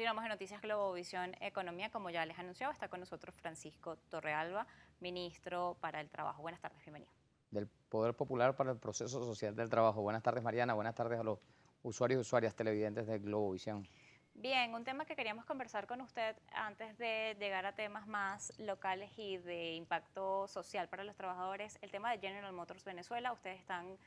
Continuamos en Noticias Globovisión Economía. Como ya les anunciaba, está con nosotros Francisco Torrealba, ministro para el Trabajo. Buenas tardes, bienvenido. Del Poder Popular para el Proceso Social del Trabajo. Buenas tardes, Mariana. Buenas tardes a los usuarios y usuarias televidentes de Globovisión. Bien, un tema que queríamos conversar con usted antes de llegar a temas más locales y de impacto social para los trabajadores, el tema de General Motors Venezuela. Ustedes están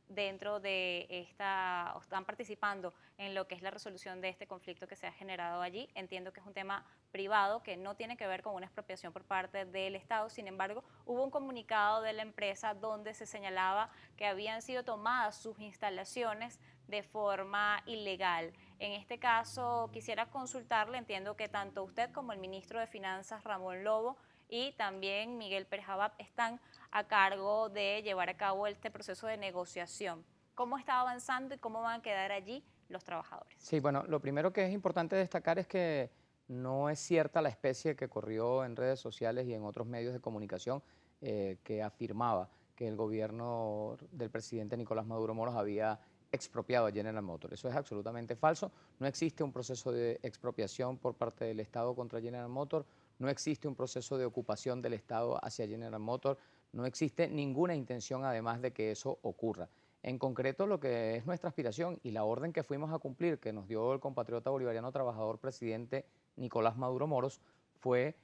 dentro de esta, o están participando en lo que es la resolución de este conflicto que se ha generado allí. Entiendo que es un tema privado que no tiene que ver con una expropiación por parte del Estado. Sin embargo, hubo un comunicado de la empresa donde se señalaba que habían sido tomadas sus instalaciones de forma ilegal. En este caso, quisiera consultarle, entiendo que tanto usted como el ministro de Finanzas, Ramón Lobo, y también Miguel Pérez Abad están a cargo de llevar a cabo este proceso de negociación. ¿Cómo está avanzando y cómo van a quedar allí los trabajadores? Sí, bueno, lo primero que es importante destacar es que no es cierta la especie que corrió en redes sociales y en otros medios de comunicación que afirmaba que el gobierno del presidente Nicolás Maduro Moros había expropiado a General Motors. Eso es absolutamente falso. No existe un proceso de expropiación por parte del Estado contra General Motors, no existe un proceso de ocupación del Estado hacia General Motors, no existe ninguna intención además de que eso ocurra. En concreto, lo que es nuestra aspiración y la orden que fuimos a cumplir, que nos dio el compatriota bolivariano trabajador presidente Nicolás Maduro Moros, fue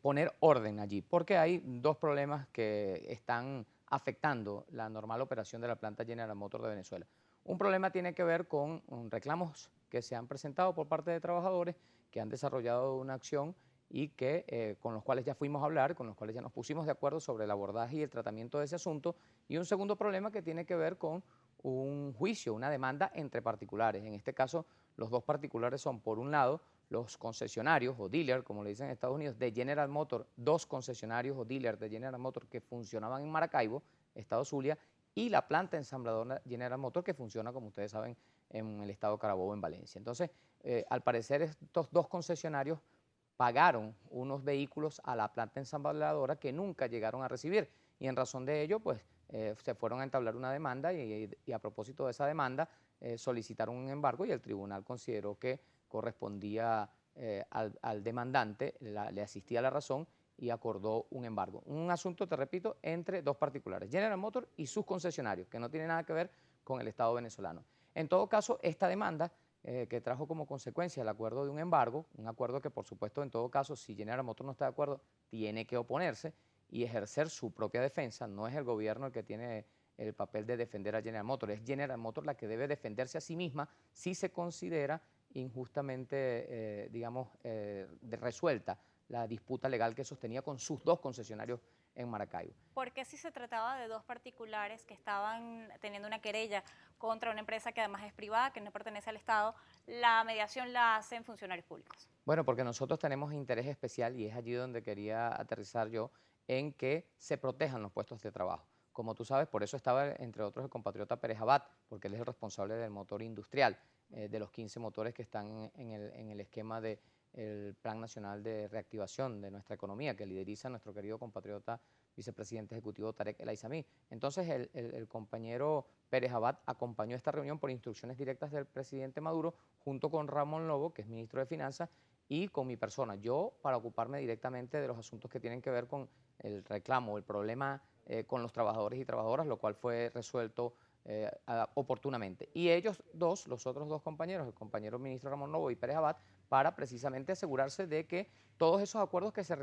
poner orden allí, porque hay dos problemas que están afectando la normal operación de la planta General Motors de Venezuela. Un problema tiene que ver con reclamos que se han presentado por parte de trabajadores que han desarrollado una acción y que con los cuales ya fuimos a hablar, con los cuales ya nos pusimos de acuerdo sobre el abordaje y el tratamiento de ese asunto, y un segundo problema que tiene que ver con un juicio, una demanda entre particulares. En este caso, los dos particulares son, por un lado, los concesionarios o dealers, como le dicen en Estados Unidos, de General Motors, dos concesionarios o dealers de General Motors que funcionaban en Maracaibo, Estado Zulia, y la planta ensambladora General Motors que funciona, como ustedes saben, en el estado Carabobo, en Valencia. Entonces, al parecer, estos dos concesionarios pagaron unos vehículos a la planta ensambladora que nunca llegaron a recibir y en razón de ello pues se fueron a entablar una demanda y a propósito de esa demanda solicitaron un embargo y el tribunal consideró que correspondía al demandante, le asistía la razón y acordó un embargo. Un asunto, te repito, entre dos particulares, General Motors y sus concesionarios, que no tiene nada que ver con el Estado venezolano. En todo caso, esta demanda que trajo como consecuencia el acuerdo de un embargo, un acuerdo que por supuesto en todo caso si General Motors no está de acuerdo tiene que oponerse y ejercer su propia defensa, no es el gobierno el que tiene el papel de defender a General Motors, es General Motors la que debe defenderse a sí misma si se considera injustamente, digamos, resuelta la disputa legal que sostenía con sus dos concesionarios en Maracaibo. Porque si se trataba de dos particulares que estaban teniendo una querella contra una empresa que además es privada, que no pertenece al Estado, la mediación la hacen funcionarios públicos? Bueno, porque nosotros tenemos interés especial y es allí donde quería aterrizar yo en que se protejan los puestos de trabajo. Como tú sabes, por eso estaba, entre otros, el compatriota Pérez Abad, porque él es el responsable del motor industrial, de los 15 motores que están en el esquema del Plan Nacional de Reactivación de nuestra economía, que lideriza nuestro querido compatriota vicepresidente ejecutivo Tarek El Aizami. Entonces, el compañero Pérez Abad acompañó esta reunión por instrucciones directas del presidente Maduro, junto con Ramón Lobo, que es ministro de Finanzas, y con mi persona, yo para ocuparme directamente de los asuntos que tienen que ver con el reclamo, el problema con los trabajadores y trabajadoras, lo cual fue resuelto oportunamente. Y ellos dos, los otros dos compañeros, el compañero ministro Ramón Novo y Pérez Abad, para precisamente asegurarse de que todos esos acuerdos que se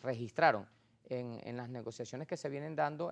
registraron en las negociaciones que se vienen dando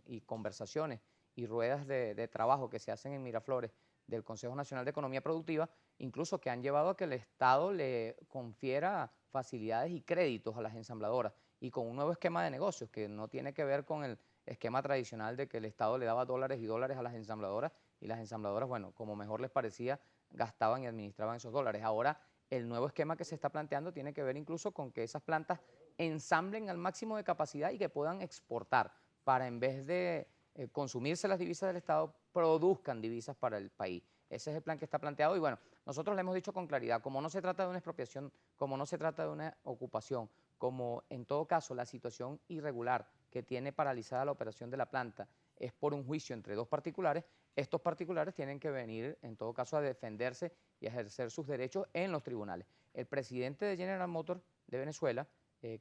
y conversaciones y ruedas de trabajo que se hacen en Miraflores del Consejo Nacional de Economía Productiva, incluso que han llevado a que el Estado le confiera facilidades y créditos a las ensambladoras y con un nuevo esquema de negocios que no tiene que ver con el esquema tradicional de que el Estado le daba dólares y dólares a las ensambladoras y las ensambladoras, bueno, como mejor les parecía, gastaban y administraban esos dólares. Ahora, el nuevo esquema que se está planteando tiene que ver incluso con que esas plantas ensamblen al máximo de capacidad y que puedan exportar para en vez de consumirse las divisas del Estado, produzcan divisas para el país. Ese es el plan que está planteado y bueno, nosotros le hemos dicho con claridad, como no se trata de una expropiación, como no se trata de una ocupación, como en todo caso la situación irregular que tiene paralizada la operación de la planta es por un juicio entre dos particulares. Estos particulares tienen que venir, en todo caso, a defenderse y a ejercer sus derechos en los tribunales. El presidente de General Motors de Venezuela,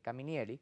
Caminieri,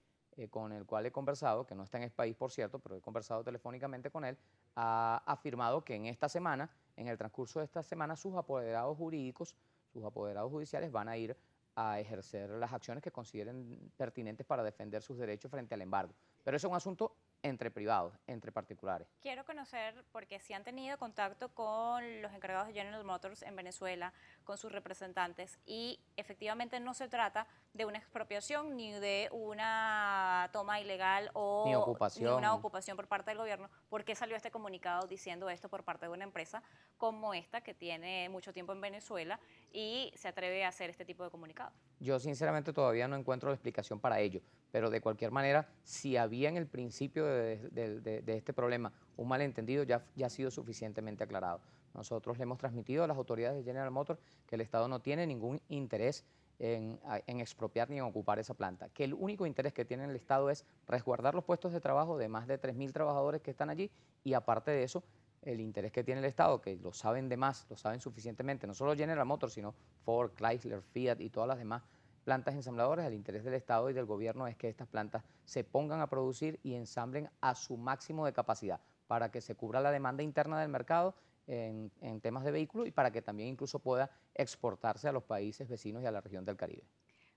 con el cual he conversado, que no está en el país, por cierto, pero he conversado telefónicamente con él, ha afirmado que en esta semana, en el transcurso de esta semana, sus apoderados jurídicos, sus apoderados judiciales van a ir a ejercer las acciones que consideren pertinentes para defender sus derechos frente al embargo. Pero eso es un asunto entre privados, entre particulares. Quiero conocer, porque si han tenido contacto con los encargados de General Motors en Venezuela, con sus representantes, y efectivamente no se trata de una expropiación ni de una toma ilegal Ni ni una ocupación. ocupación por parte del gobierno. ¿Por qué salió este comunicado diciendo esto por parte de una empresa como esta, que tiene mucho tiempo en Venezuela y se atreve a hacer este tipo de comunicados? Yo sinceramente todavía no encuentro la explicación para ello, pero de cualquier manera, si había en el principio de este problema un malentendido, ya ha sido suficientemente aclarado. Nosotros le hemos transmitido a las autoridades de General Motors que el Estado no tiene ningún interés en expropiar ni en ocupar esa planta, que el único interés que tiene el Estado es resguardar los puestos de trabajo de más de 3.000 trabajadores que están allí y aparte de eso, el interés que tiene el Estado, que lo saben de más, lo saben suficientemente, no solo General Motors, sino Ford, Chrysler, Fiat y todas las demás plantas ensambladoras. El interés del Estado y del gobierno es que estas plantas se pongan a producir y ensamblen a su máximo de capacidad para que se cubra la demanda interna del mercado en temas de vehículos y para que también incluso pueda exportarse a los países vecinos y a la región del Caribe.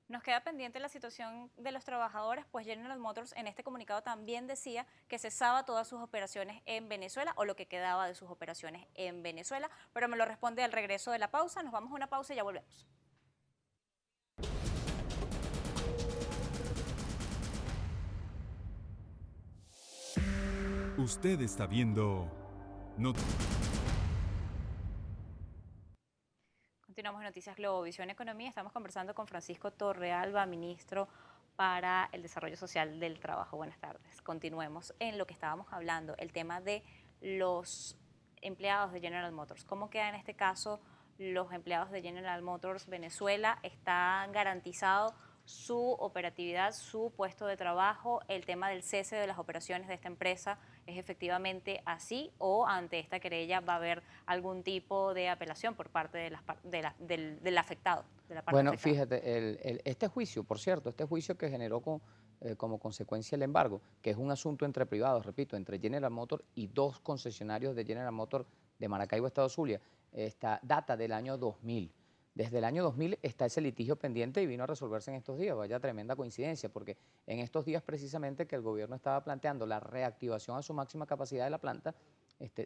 Nos queda pendiente la situación de los trabajadores, pues General Motors en este comunicado también decía que cesaba todas sus operaciones en Venezuela o lo que quedaba de sus operaciones en Venezuela, pero me lo responde al regreso de la pausa. Nos vamos a una pausa y ya volvemos. Usted está viendo Not- Continuamos en Noticias Globovisión Economía. Estamos conversando con Francisco Torrealba, ministro para el Desarrollo Social del Trabajo. Buenas tardes. Continuemos en lo que estábamos hablando, el tema de los empleados de General Motors. ¿Cómo queda en este caso los empleados de General Motors Venezuela? ¿Está garantizado su operatividad, su puesto de trabajo? ¿El tema del cese de las operaciones de esta empresa es efectivamente así, o ante esta querella va a haber algún tipo de apelación por parte del afectado, de la parte Bueno, afectada? fíjate, este juicio, por cierto, este juicio que generó como consecuencia el embargo, que es un asunto entre privados, repito, entre General Motors y dos concesionarios de General Motors de Maracaibo, Estado Zulia, data del año 2000. Desde el año 2000 está ese litigio pendiente y vino a resolverse en estos días. Vaya tremenda coincidencia, porque en estos días precisamente que el gobierno estaba planteando la reactivación a su máxima capacidad de la planta,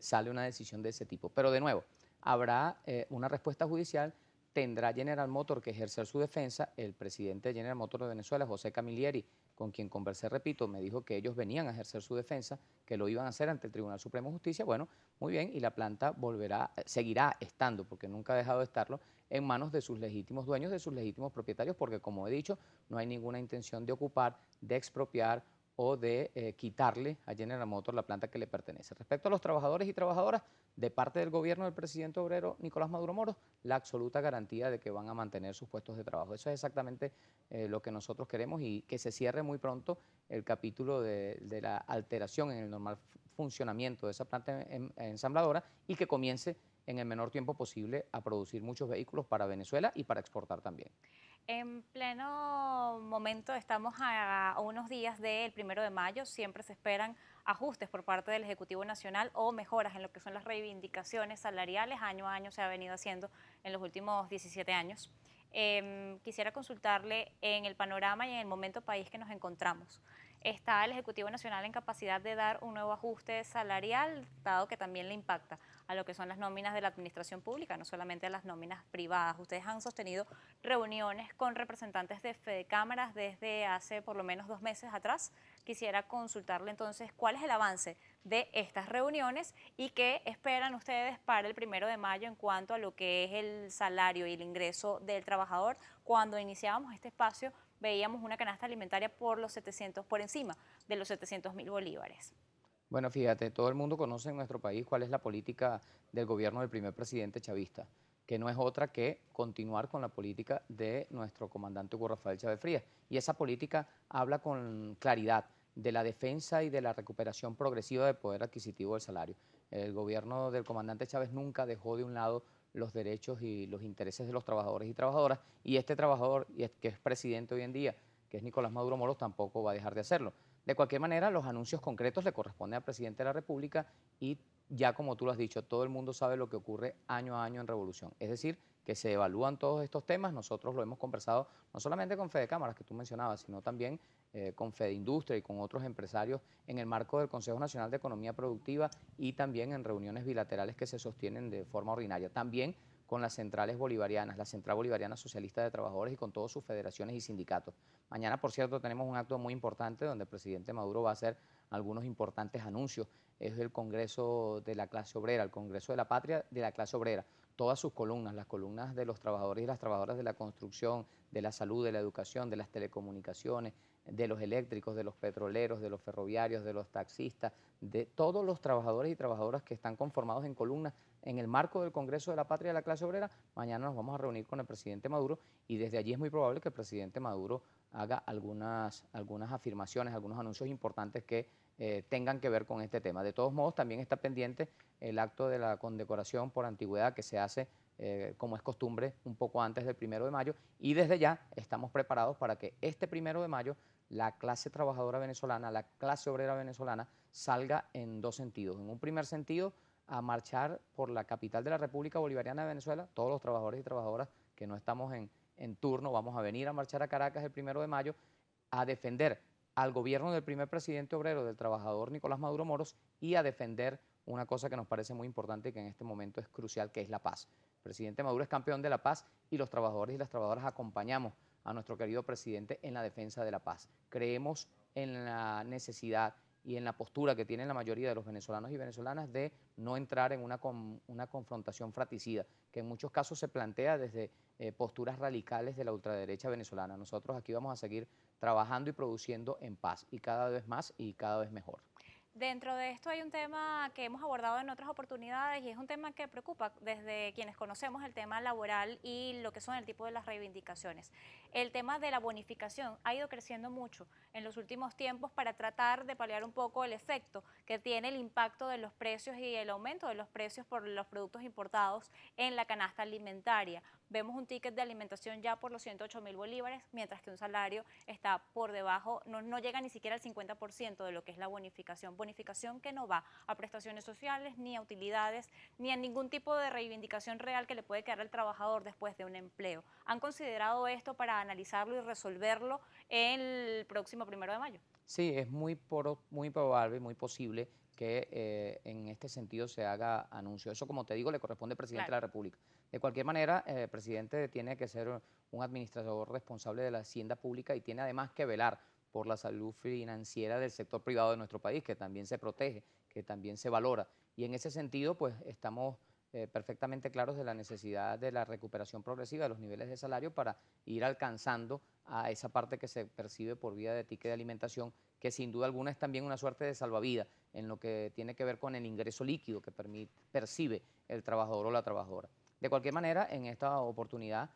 sale una decisión de ese tipo. Pero de nuevo, habrá una respuesta judicial, tendrá General Motors que ejercer su defensa. El presidente de General Motors de Venezuela, José Camilleri, con quien conversé, repito, me dijo que ellos venían a ejercer su defensa, que lo iban a hacer ante el Tribunal Supremo de Justicia. Bueno, muy bien, y la planta seguirá estando, porque nunca ha dejado de estarlo, en manos de sus legítimos dueños, de sus legítimos propietarios, porque como he dicho, no hay ninguna intención de ocupar, de expropiar o de quitarle a General Motors la planta que le pertenece. Respecto a los trabajadores y trabajadoras, de parte del gobierno del presidente obrero Nicolás Maduro Moros, la absoluta garantía de que van a mantener sus puestos de trabajo. Eso es exactamente lo que nosotros queremos, y que se cierre muy pronto el capítulo de la alteración en el normal funcionamiento de esa planta ensambladora y que comience en el menor tiempo posible a producir muchos vehículos para Venezuela y para exportar también. En pleno momento estamos a unos días del 1 de mayo. Siempre se esperan ajustes por parte del Ejecutivo Nacional o mejoras en lo que son las reivindicaciones salariales. Año a año se ha venido haciendo en los últimos 17 años. Quisiera consultarle en el panorama y en el momento país que nos encontramos. ¿Está el Ejecutivo Nacional en capacidad de dar un nuevo ajuste salarial, dado que también le impacta a lo que son las nóminas de la administración pública, no solamente a las nóminas privadas? Ustedes han sostenido reuniones con representantes de Fedecámaras desde hace por lo menos 2 meses atrás. Quisiera consultarle entonces cuál es el avance de estas reuniones y qué esperan ustedes para el 1 de mayo en cuanto a lo que es el salario y el ingreso del trabajador. Cuando iniciábamos este espacio veíamos una canasta alimentaria por encima de los 700.000 bolívares. Bueno, fíjate, todo el mundo conoce en nuestro país cuál es la política del gobierno del primer presidente chavista, que no es otra que continuar con la política de nuestro comandante Hugo Rafael Chávez Frías. Y esa política habla con claridad de la defensa y de la recuperación progresiva del poder adquisitivo del salario. El gobierno del comandante Chávez nunca dejó de un lado los derechos y los intereses de los trabajadores y trabajadoras, y este trabajador, que es presidente hoy en día, que es Nicolás Maduro Moros, tampoco va a dejar de hacerlo. De cualquier manera, los anuncios concretos le corresponden al presidente de la República y ya como tú lo has dicho, todo el mundo sabe lo que ocurre año a año en Revolución. Es decir, que se evalúan todos estos temas, nosotros lo hemos conversado no solamente con Fede Cámaras, que tú mencionabas, sino también con Fede Industria y con otros empresarios en el marco del Consejo Nacional de Economía Productiva y también en reuniones bilaterales que se sostienen de forma ordinaria. También con las centrales bolivarianas, la Central Bolivariana Socialista de Trabajadores y con todas sus federaciones y sindicatos. Mañana, por cierto, tenemos un acto muy importante donde el presidente Maduro va a hacer algunos importantes anuncios. Es el Congreso de la Clase Obrera, el Congreso de la Patria de la Clase Obrera. Todas sus columnas, las columnas de los trabajadores y las trabajadoras de la construcción, de la salud, de la educación, de las telecomunicaciones, de los eléctricos, de los petroleros, de los ferroviarios, de los taxistas, de todos los trabajadores y trabajadoras que están conformados en columnas en el marco del Congreso de la Patria de la Clase Obrera. Mañana nos vamos a reunir con el presidente Maduro y desde allí es muy probable que el presidente Maduro haga algunas afirmaciones, algunos anuncios importantes que tengan que ver con este tema. De todos modos, también está pendiente el acto de la condecoración por antigüedad que se hace, como es costumbre, un poco antes del 1 de mayo, y desde ya estamos preparados para que este 1 de mayo la clase trabajadora venezolana, la clase obrera venezolana, salga en dos sentidos. En un primer sentido, a marchar por la capital de la República Bolivariana de Venezuela. Todos los trabajadores y trabajadoras que no estamos en turno vamos a venir a marchar a Caracas el 1 de mayo a defender al gobierno del primer presidente obrero, del trabajador Nicolás Maduro Moros, y a defender una cosa que nos parece muy importante y que en este momento es crucial, que es la paz. El presidente Maduro es campeón de la paz y los trabajadores y las trabajadoras acompañamos a nuestro querido presidente en la defensa de la paz. Creemos en la necesidad y en la postura que tienen la mayoría de los venezolanos y venezolanas de no entrar en una confrontación fratricida, que en muchos casos se plantea desde posturas radicales de la ultraderecha venezolana. Nosotros aquí vamos a seguir trabajando y produciendo en paz, y cada vez más y cada vez mejor. Dentro de esto hay un tema que hemos abordado en otras oportunidades y es un tema que preocupa desde quienes conocemos el tema laboral y lo que son el tipo de las reivindicaciones. El tema de la bonificación ha ido creciendo mucho en los últimos tiempos para tratar de paliar un poco el efecto que tiene el impacto de los precios y el aumento de los precios por los productos importados en la canasta alimentaria. Vemos un ticket de alimentación ya por los 108.000 bolívares, mientras que un salario está por debajo, no llega ni siquiera al 50% de lo que es la bonificación. Bonificación que no va a prestaciones sociales, ni a utilidades, ni a ningún tipo de reivindicación real que le puede quedar al trabajador después de un empleo. ¿Han considerado esto para analizarlo y resolverlo el próximo 1 de mayo? Sí, es muy probable, muy posible que en este sentido se haga anuncio. Eso, como te digo, le corresponde al presidente de la República. De cualquier manera, el presidente tiene que ser un administrador responsable de la hacienda pública y tiene además que velar por la salud financiera del sector privado de nuestro país, que también se protege, que también se valora. Y en ese sentido, pues estamos perfectamente claros de la necesidad de la recuperación progresiva de los niveles de salario para ir alcanzando a esa parte que se percibe por vía de ticket de alimentación, que sin duda alguna es también una suerte de salvavidas en lo que tiene que ver con el ingreso líquido que percibe el trabajador o la trabajadora. De cualquier manera, en esta oportunidad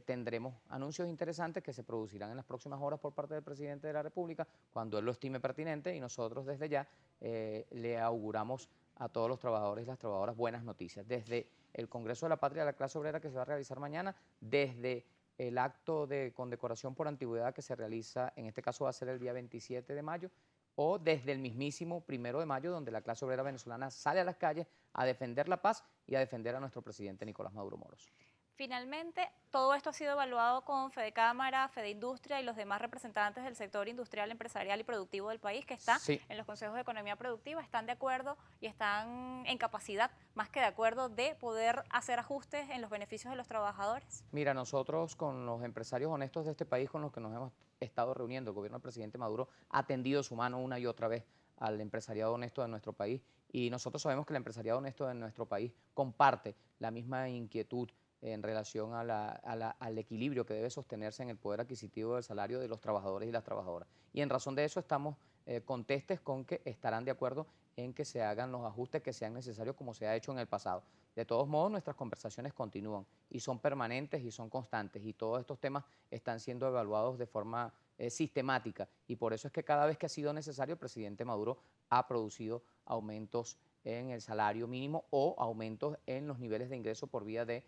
tendremos anuncios interesantes que se producirán en las próximas horas por parte del presidente de la República, cuando él lo estime pertinente, y nosotros desde ya le auguramos a todos los trabajadores y las trabajadoras buenas noticias. Desde el Congreso de la Patria de la Clase Obrera que se va a realizar mañana, desde el acto de condecoración por antigüedad que se realiza, en este caso va a ser el día 27 de mayo, o desde el mismísimo 1 de mayo, donde la clase obrera venezolana sale a las calles a defender la paz y a defender a nuestro presidente Nicolás Maduro Moros. Finalmente, todo esto ha sido evaluado con Fede Cámara, Fede Industria y los demás representantes del sector industrial, empresarial y productivo del país que está Sí. en los consejos de economía productiva. ¿Están de acuerdo y están en capacidad, más que de acuerdo, de poder hacer ajustes en los beneficios de los trabajadores? Mira, nosotros con los empresarios honestos de este país con los que nos hemos estado reuniendo, el gobierno del presidente Maduro ha tendido su mano una y otra vez al empresariado honesto de nuestro país, y nosotros sabemos que el empresariado honesto de nuestro país comparte la misma inquietud en relación al equilibrio que debe sostenerse en el poder adquisitivo del salario de los trabajadores y las trabajadoras. Y en razón de eso estamos contestes con que estarán de acuerdo en que se hagan los ajustes que sean necesarios, como se ha hecho en el pasado. De todos modos, nuestras conversaciones continúan y son permanentes y son constantes, y todos estos temas están siendo evaluados de forma sistemática, y por eso es que cada vez que ha sido necesario el presidente Maduro ha producido aumentos en el salario mínimo o aumentos en los niveles de ingreso por vía de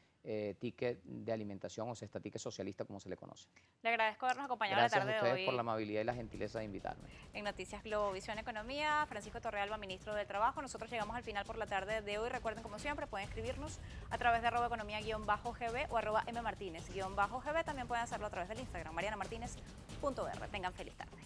ticket de alimentación o cesta ticket socialista, como se le conoce. Le agradezco habernos acompañado Gracias la tarde a de ustedes hoy por la amabilidad y la gentileza de invitarme. en Noticias Globovisión Economía. Francisco Torrealba, ministro del Trabajo. Nosotros llegamos al final por la tarde de hoy. Recuerden, como siempre, pueden escribirnos a través de @economía_gb o @mmartinez_gb. También pueden hacerlo a través del Instagram, marianamartinez.r. Tengan feliz tarde.